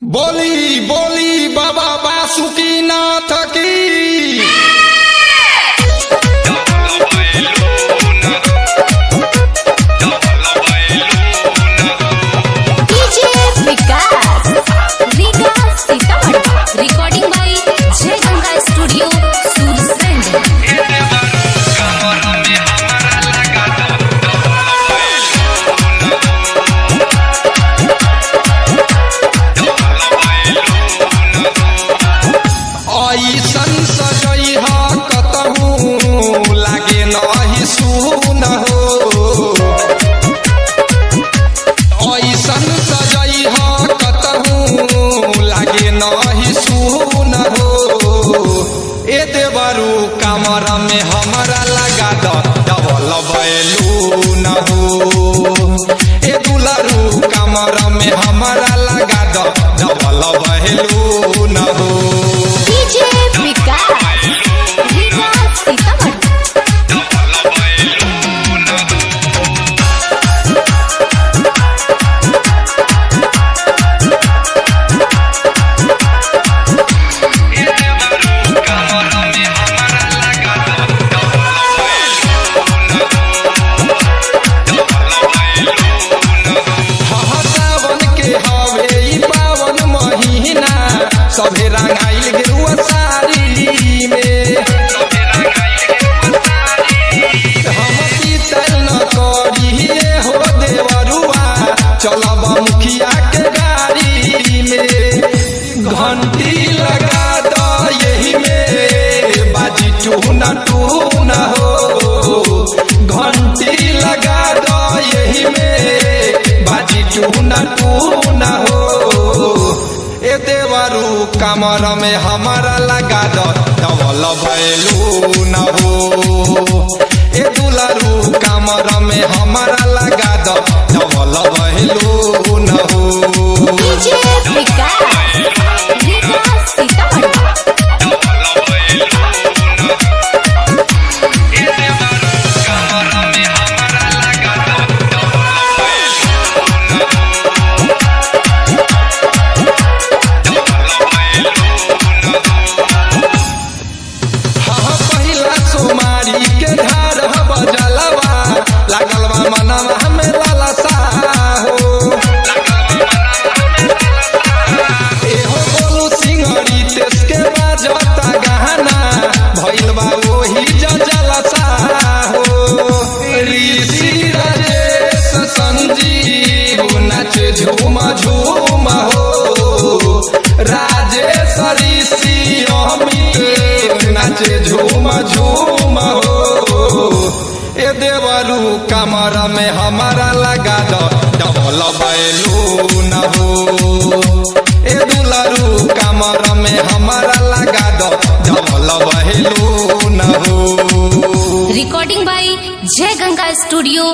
बोली बोली बाबा बासुकीनाथ की। रिकॉर्डिंग बाय जय गंगा स्टूडियो सूरजगंज। ऐसन सजैहा कतहूँ लागे नहीं सुन हो, ऐसन सजैहा कतहूँ लागे नहीं सुन हो। ए देवरू कमर में हमारा लगा डबल बैलून हो। ए दुलरू कमर में हमारा लगा डबल बैलून हो। सभे रंगाइल गेरुआ साड़ी में हम पीतल न करिए हो देवरुआ, चलब मुखिया के गाड़ी में। घंटी लगा दो यही में बाजी टून टून हो। घंटी लगा दो यही में बाजी टून टून हो। ए देवरू कमर में हमारा लगा दो डबल बैलून हो। ए दुलरू कमर में हमारा लगा दो डबल बैलून हो। मनवा में लालसा हो, एहो बोलू सिंगड़ी तेज के बाजता गहना भइल बा वही जलसा हो। ऋषि राजेश संजीव नाचे झूम झूम हो। राजेश ऋषि अमित नाचे झूम झूम हो। ए देवरू कमर में हमारा लगा दो डबल बैलून हो। ए दुलरू कमर में हमारा लगा दो डबल बैलून हो। रिकॉर्डिंग बाय जय गंगा स्टूडियो